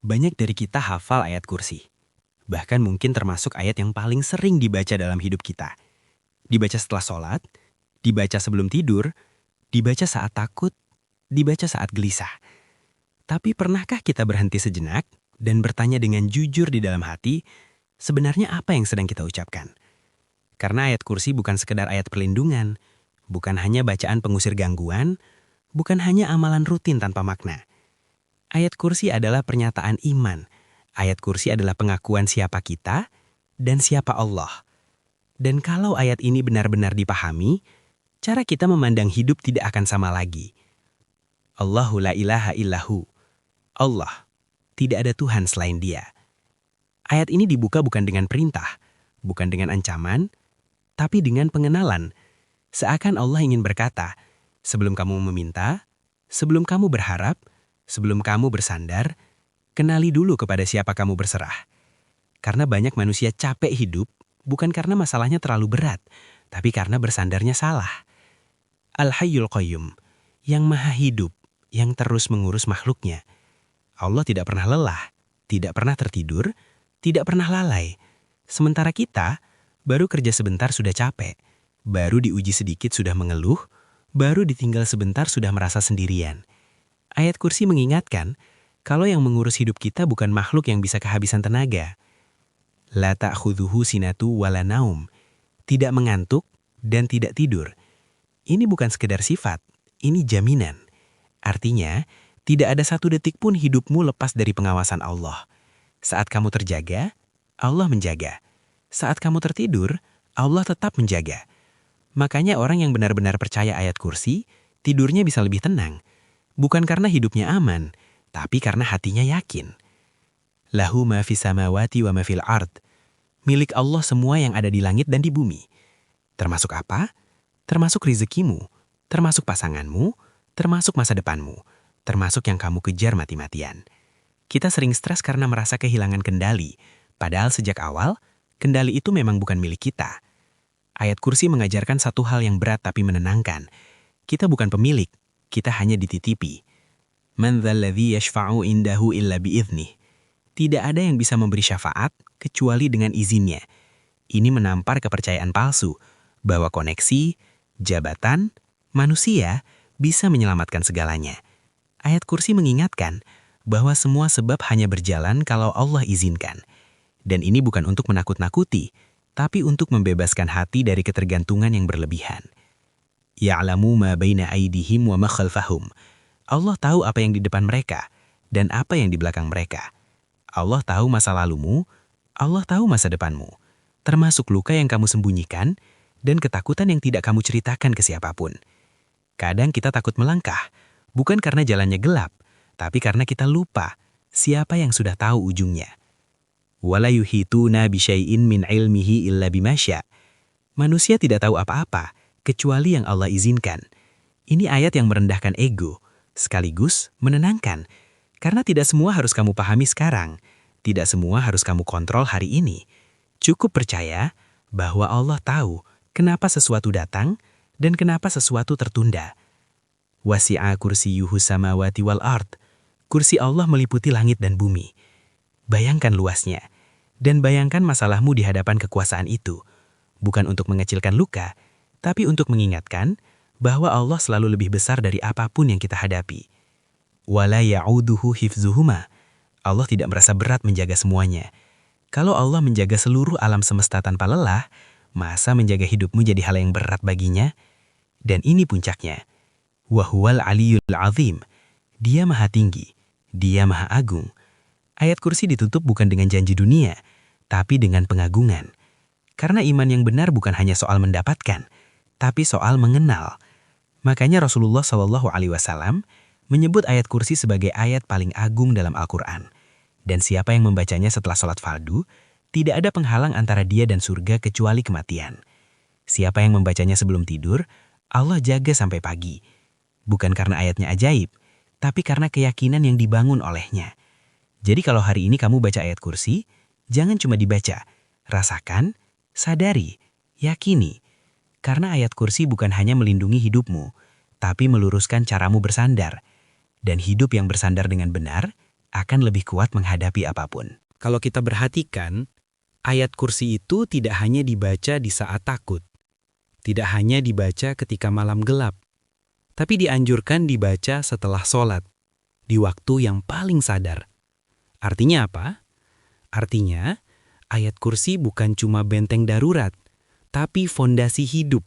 Banyak dari kita hafal ayat kursi. Bahkan mungkin termasuk ayat yang paling sering dibaca dalam hidup kita. Dibaca setelah sholat, dibaca sebelum tidur, dibaca saat takut, dibaca saat gelisah. Tapi pernahkah kita berhenti sejenak dan bertanya dengan jujur di dalam hati, sebenarnya apa yang sedang kita ucapkan? Karena ayat kursi bukan sekedar ayat perlindungan, bukan hanya bacaan pengusir gangguan, bukan hanya amalan rutin tanpa makna. Ayat kursi adalah pernyataan iman. Ayat kursi adalah pengakuan siapa kita dan siapa Allah. Dan kalau ayat ini benar-benar dipahami, cara kita memandang hidup tidak akan sama lagi. Allahu la ilaha illahu. Allah, tidak ada Tuhan selain Dia. Ayat ini dibuka bukan dengan perintah, bukan dengan ancaman, tapi dengan pengenalan. Seakan Allah ingin berkata, sebelum kamu meminta, sebelum kamu berharap, sebelum kamu bersandar, kenali dulu kepada siapa kamu berserah. Karena banyak manusia capek hidup, bukan karena masalahnya terlalu berat, tapi karena bersandarnya salah. Al-Hayyul Qayyum, yang maha hidup, yang terus mengurus makhluknya. Allah tidak pernah lelah, tidak pernah tertidur, tidak pernah lalai. Sementara kita, baru kerja sebentar sudah capek, baru diuji sedikit sudah mengeluh, baru ditinggal sebentar sudah merasa sendirian. Ayat kursi mengingatkan, kalau yang mengurus hidup kita bukan makhluk yang bisa kehabisan tenaga. La ta'khudhuhu sinatu wala naum. Tidak mengantuk dan tidak tidur. Ini bukan sekedar sifat, ini jaminan. Artinya, tidak ada satu detik pun hidupmu lepas dari pengawasan Allah. Saat kamu terjaga, Allah menjaga. Saat kamu tertidur, Allah tetap menjaga. Makanya orang yang benar-benar percaya ayat kursi, tidurnya bisa lebih tenang. Bukan karena hidupnya aman, tapi karena hatinya yakin. Lahu ma fis samawati wa ma fil ard. Milik Allah semua yang ada di langit dan di bumi. Termasuk apa? Termasuk rezekimu, termasuk pasanganmu, termasuk masa depanmu, termasuk yang kamu kejar mati-matian. Kita sering stres karena merasa kehilangan kendali, padahal sejak awal, kendali itu memang bukan milik kita. Ayat kursi mengajarkan satu hal yang berat tapi menenangkan. Kita bukan pemilik, kita hanya dititipi. Man dzalladzi yashfa'u indahu illa bi'idhnih. Tidak ada yang bisa memberi syafaat kecuali dengan izinnya. Ini menampar kepercayaan palsu bahwa koneksi, jabatan, manusia bisa menyelamatkan segalanya. Ayat kursi mengingatkan bahwa semua sebab hanya berjalan kalau Allah izinkan. Dan ini bukan untuk menakut-nakuti, tapi untuk membebaskan hati dari ketergantungan yang berlebihan. Ya'lamu ma baina aydihim wa ma khalfahum. Allah tahu apa yang di depan mereka dan apa yang di belakang mereka. Allah tahu masa lalumu, Allah tahu masa depanmu, termasuk luka yang kamu sembunyikan dan ketakutan yang tidak kamu ceritakan ke siapapun. Kadang kita takut melangkah, bukan karena jalannya gelap, tapi karena kita lupa siapa yang sudah tahu ujungnya. Wala yuhituna bisyai'in min ilmihi illa bima syaa'. Manusia tidak tahu apa-apa kecuali yang Allah izinkan. Ini ayat yang merendahkan ego, sekaligus menenangkan. Karena tidak semua harus kamu pahami sekarang, tidak semua harus kamu kontrol hari ini. Cukup percaya bahwa Allah tahu kenapa sesuatu datang dan kenapa sesuatu tertunda. Wasi'a kursiyuhu samawati wal ard. Kursi Allah meliputi langit dan bumi. Bayangkan luasnya, dan bayangkan masalahmu di hadapan kekuasaan itu. Bukan untuk mengecilkan luka, tapi untuk mengingatkan bahwa Allah selalu lebih besar dari apapun yang kita hadapi. Wala ya'uduhu hifzuhuma. Allah tidak merasa berat menjaga semuanya. Kalau Allah menjaga seluruh alam semesta tanpa lelah, masa menjaga hidupmu jadi hal yang berat baginya? Dan ini puncaknya. Wahuwal aliyul azim. Dia maha tinggi. Dia maha agung. Ayat kursi ditutup bukan dengan janji dunia, tapi dengan pengagungan. Karena iman yang benar bukan hanya soal mendapatkan, tapi soal mengenal. Makanya Rasulullah SAW menyebut ayat kursi sebagai ayat paling agung dalam Al-Quran. Dan siapa yang membacanya setelah sholat fardu, tidak ada penghalang antara dia dan surga kecuali kematian. Siapa yang membacanya sebelum tidur, Allah jaga sampai pagi. Bukan karena ayatnya ajaib, tapi karena keyakinan yang dibangun olehnya. Jadi kalau hari ini kamu baca ayat kursi, jangan cuma dibaca, rasakan, sadari, yakini. Karena ayat kursi bukan hanya melindungi hidupmu, tapi meluruskan caramu bersandar. Dan hidup yang bersandar dengan benar akan lebih kuat menghadapi apapun. Kalau kita perhatikan, ayat kursi itu tidak hanya dibaca di saat takut, tidak hanya dibaca ketika malam gelap, tapi dianjurkan dibaca setelah sholat, di waktu yang paling sadar. Artinya apa? Artinya, ayat kursi bukan cuma benteng darurat, tapi fondasi hidup.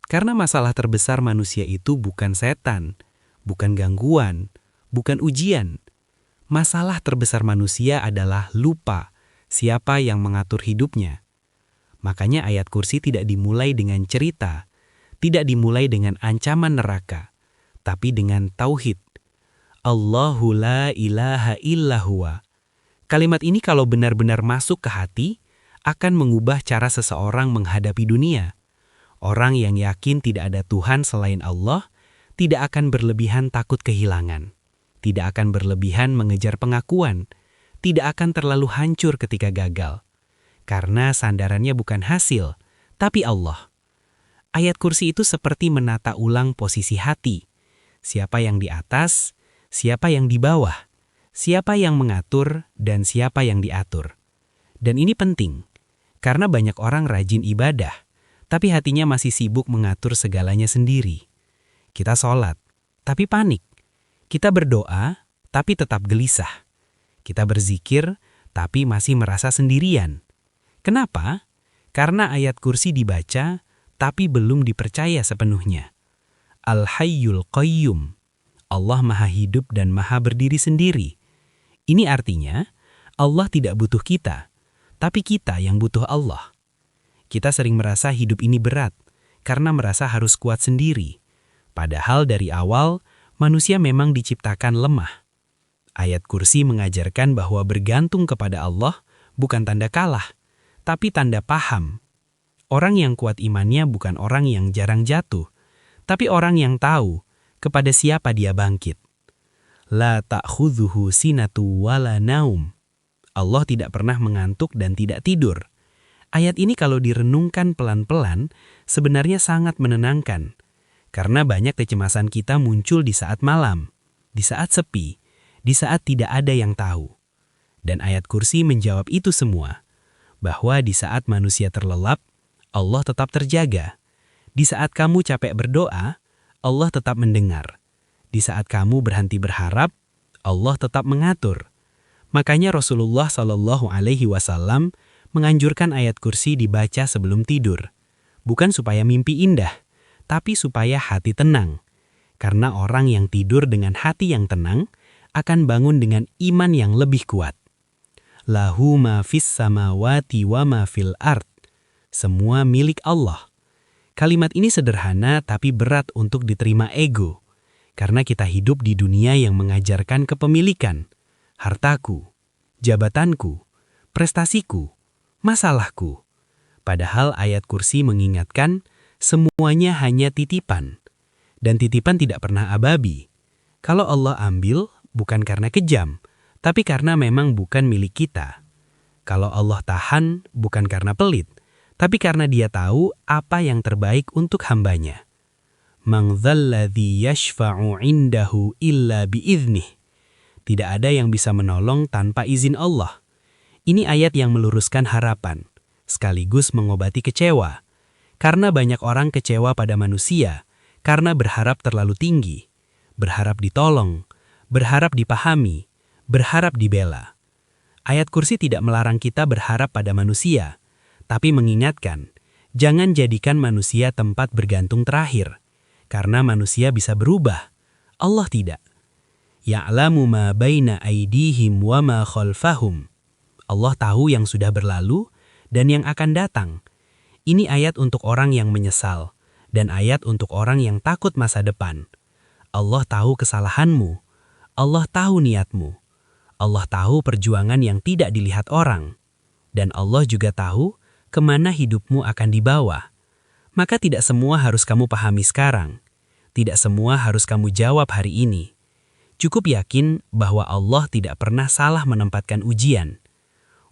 Karena masalah terbesar manusia itu bukan setan, bukan gangguan, bukan ujian. Masalah terbesar manusia adalah lupa siapa yang mengatur hidupnya. Makanya ayat kursi tidak dimulai dengan cerita, tidak dimulai dengan ancaman neraka, tapi dengan tauhid. Allahu la ilaha illa huwa. Kalimat ini kalau benar-benar masuk ke hati, akan mengubah cara seseorang menghadapi dunia. Orang yang yakin tidak ada Tuhan selain Allah, tidak akan berlebihan takut kehilangan, tidak akan berlebihan mengejar pengakuan, tidak akan terlalu hancur ketika gagal. Karena sandarannya bukan hasil, tapi Allah. Ayat kursi itu seperti menata ulang posisi hati. Siapa yang di atas, siapa yang di bawah, siapa yang mengatur, dan siapa yang diatur. Dan ini penting, karena banyak orang rajin ibadah, tapi hatinya masih sibuk mengatur segalanya sendiri. Kita sholat, tapi panik. Kita berdoa, tapi tetap gelisah. Kita berzikir, tapi masih merasa sendirian. Kenapa? Karena ayat kursi dibaca, tapi belum dipercaya sepenuhnya. Al-Hayyul Qayyum. Allah Maha Hidup dan Maha Berdiri sendiri. Ini artinya, Allah tidak butuh kita, tapi kita yang butuh Allah. Kita sering merasa hidup ini berat, karena merasa harus kuat sendiri. Padahal dari awal, manusia memang diciptakan lemah. Ayat kursi mengajarkan bahwa bergantung kepada Allah bukan tanda kalah, tapi tanda paham. Orang yang kuat imannya bukan orang yang jarang jatuh, tapi orang yang tahu kepada siapa dia bangkit. La ta'khudhuhu sinatu wala naum. Allah tidak pernah mengantuk dan tidak tidur. Ayat ini kalau direnungkan pelan-pelan, sebenarnya sangat menenangkan. Karena banyak kecemasan kita muncul di saat malam, di saat sepi, di saat tidak ada yang tahu. Dan ayat kursi menjawab itu semua. Bahwa di saat manusia terlelap, Allah tetap terjaga. Di saat kamu capek berdoa, Allah tetap mendengar. Di saat kamu berhenti berharap, Allah tetap mengatur. Makanya Rasulullah SAW menganjurkan ayat kursi dibaca sebelum tidur. Bukan supaya mimpi indah, tapi supaya hati tenang. Karena orang yang tidur dengan hati yang tenang akan bangun dengan iman yang lebih kuat. Lahu ma fis samawati wa ma fil ard. Semua milik Allah. Kalimat ini sederhana tapi berat untuk diterima ego. Karena kita hidup di dunia yang mengajarkan kepemilikan. Hartaku, jabatanku, prestasiku, masalahku. Padahal ayat kursi mengingatkan semuanya hanya titipan. Dan titipan tidak pernah ababi. Kalau Allah ambil, bukan karena kejam, tapi karena memang bukan milik kita. Kalau Allah tahan, bukan karena pelit, tapi karena Dia tahu apa yang terbaik untuk hambanya. Man dzalladzi yashfa'u 'indahu illa bi'idhnih. Tidak ada yang bisa menolong tanpa izin Allah. Ini ayat yang meluruskan harapan, sekaligus mengobati kecewa. Karena banyak orang kecewa pada manusia, karena berharap terlalu tinggi, berharap ditolong, berharap dipahami, berharap dibela. Ayat kursi tidak melarang kita berharap pada manusia, tapi mengingatkan, jangan jadikan manusia tempat bergantung terakhir, karena manusia bisa berubah, Allah tidak. Ya'lamu ma baina aydihim wa ma khalfahum. Allah tahu yang sudah berlalu dan yang akan datang. Ini ayat untuk orang yang menyesal, dan ayat untuk orang yang takut masa depan. Allah tahu kesalahanmu, Allah tahu niatmu, Allah tahu perjuangan yang tidak dilihat orang, dan Allah juga tahu kemana hidupmu akan dibawa. Maka tidak semua harus kamu pahami sekarang, tidak semua harus kamu jawab hari ini. Cukup yakin bahwa Allah tidak pernah salah menempatkan ujian.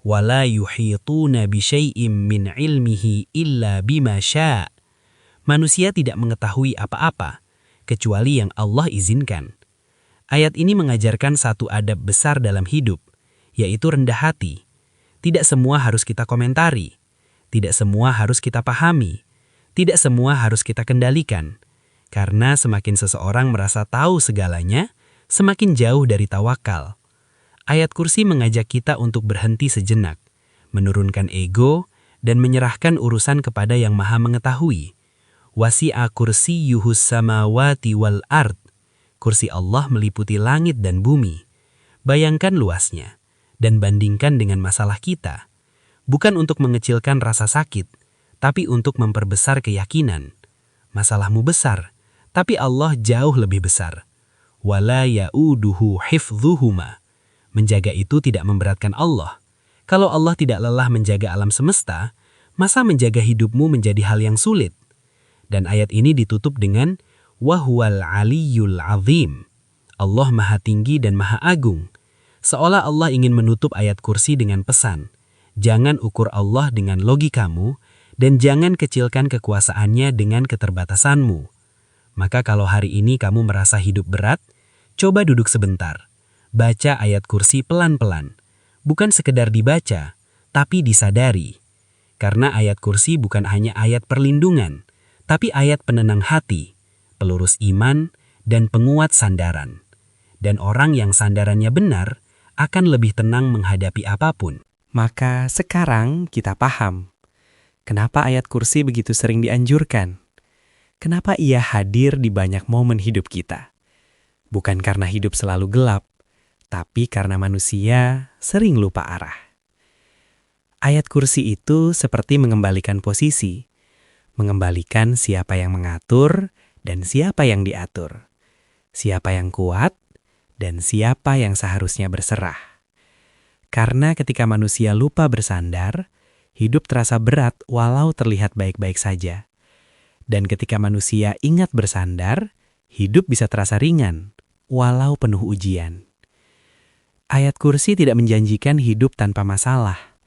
Wala yuhituna bisyai'im min ilmihi illa bima syaa'. Manusia tidak mengetahui apa-apa kecuali yang Allah izinkan. Ayat ini mengajarkan satu adab besar dalam hidup, yaitu rendah hati. Tidak semua harus kita komentari, tidak semua harus kita pahami, tidak semua harus kita kendalikan. Karena semakin seseorang merasa tahu segalanya, semakin jauh dari tawakal. Ayat kursi mengajak kita untuk berhenti sejenak, menurunkan ego, dan menyerahkan urusan kepada Yang Maha Mengetahui. Wasi'a kursiyyuhus samawati wal ard. Kursi Allah meliputi langit dan bumi. Bayangkan luasnya, dan bandingkan dengan masalah kita. Bukan untuk mengecilkan rasa sakit, tapi untuk memperbesar keyakinan. Masalahmu besar, tapi Allah jauh lebih besar. Wala ya'uduhu hifdhuhuma. Menjaga itu tidak memberatkan Allah. Kalau Allah tidak lelah menjaga alam semesta, masa menjaga hidupmu menjadi hal yang sulit? Dan ayat ini ditutup dengan Wahuwal aliyyul azim. Allah maha tinggi dan maha agung. Seolah Allah ingin menutup ayat kursi dengan pesan, jangan ukur Allah dengan logikamu, dan jangan kecilkan kekuasaannya dengan keterbatasanmu. Maka kalau hari ini kamu merasa hidup berat, coba duduk sebentar. Baca ayat kursi pelan-pelan. Bukan sekedar dibaca, tapi disadari. Karena ayat kursi bukan hanya ayat perlindungan, tapi ayat penenang hati, pelurus iman, dan penguat sandaran. Dan orang yang sandarannya benar akan lebih tenang menghadapi apapun. Maka sekarang kita paham kenapa ayat kursi begitu sering dianjurkan. Kenapa ia hadir di banyak momen hidup kita. Bukan karena hidup selalu gelap, tapi karena manusia sering lupa arah. Ayat kursi itu seperti mengembalikan posisi, mengembalikan siapa yang mengatur dan siapa yang diatur, siapa yang kuat dan siapa yang seharusnya berserah. Karena ketika manusia lupa bersandar, hidup terasa berat walau terlihat baik-baik saja. Dan ketika manusia ingat bersandar, hidup bisa terasa ringan walau penuh ujian. Ayat kursi tidak menjanjikan hidup tanpa masalah.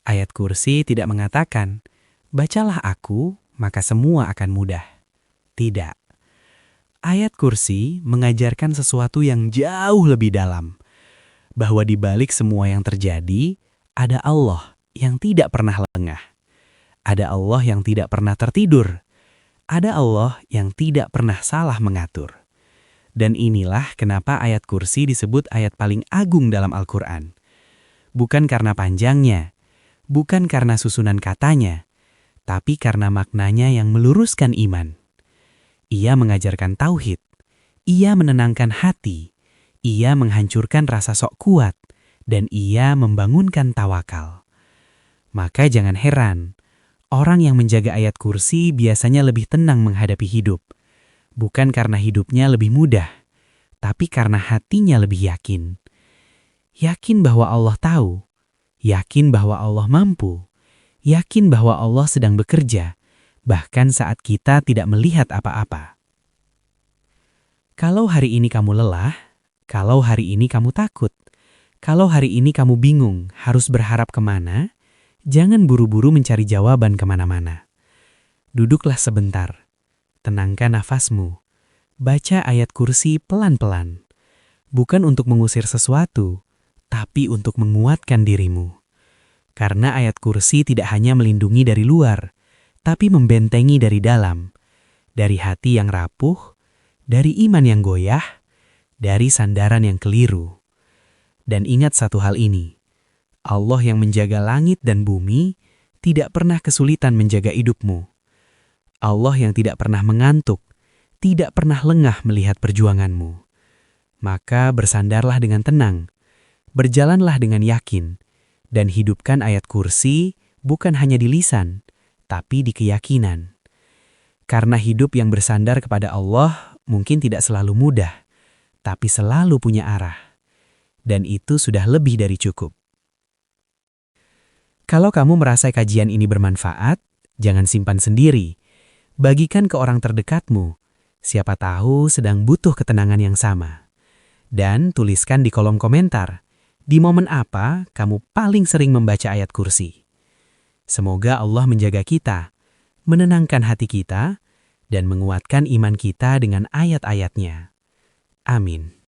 Ayat kursi tidak mengatakan, bacalah aku, maka semua akan mudah. Tidak. Ayat kursi mengajarkan sesuatu yang jauh lebih dalam. Bahwa di balik semua yang terjadi, ada Allah yang tidak pernah lengah. Ada Allah yang tidak pernah tertidur. Ada Allah yang tidak pernah salah mengatur. Dan inilah kenapa ayat kursi disebut ayat paling agung dalam Al-Quran. Bukan karena panjangnya, bukan karena susunan katanya, tapi karena maknanya yang meluruskan iman. Ia mengajarkan tauhid, ia menenangkan hati, ia menghancurkan rasa sok kuat, dan ia membangunkan tawakal. Maka jangan heran, orang yang menjaga ayat kursi biasanya lebih tenang menghadapi hidup. Bukan karena hidupnya lebih mudah, tapi karena hatinya lebih yakin. Yakin bahwa Allah tahu, yakin bahwa Allah mampu, yakin bahwa Allah sedang bekerja, bahkan saat kita tidak melihat apa-apa. Kalau hari ini kamu lelah, kalau hari ini kamu takut, kalau hari ini kamu bingung harus berharap kemana, jangan buru-buru mencari jawaban kemana-mana. Duduklah sebentar, tenangkan nafasmu, baca ayat kursi pelan-pelan. Bukan untuk mengusir sesuatu, tapi untuk menguatkan dirimu. Karena ayat kursi tidak hanya melindungi dari luar, tapi membentengi dari dalam. Dari hati yang rapuh, dari iman yang goyah, dari sandaran yang keliru. Dan ingat satu hal ini, Allah yang menjaga langit dan bumi tidak pernah kesulitan menjaga hidupmu. Allah yang tidak pernah mengantuk, tidak pernah lengah melihat perjuanganmu. Maka bersandarlah dengan tenang, berjalanlah dengan yakin, dan hidupkan ayat kursi bukan hanya di lisan, tapi di keyakinan. Karena hidup yang bersandar kepada Allah mungkin tidak selalu mudah, tapi selalu punya arah. Dan itu sudah lebih dari cukup. Kalau kamu merasa kajian ini bermanfaat, jangan simpan sendiri. Bagikan ke orang terdekatmu, siapa tahu sedang butuh ketenangan yang sama. Dan tuliskan di kolom komentar, di momen apa kamu paling sering membaca ayat kursi. Semoga Allah menjaga kita, menenangkan hati kita, dan menguatkan iman kita dengan ayat-ayatnya. Amin.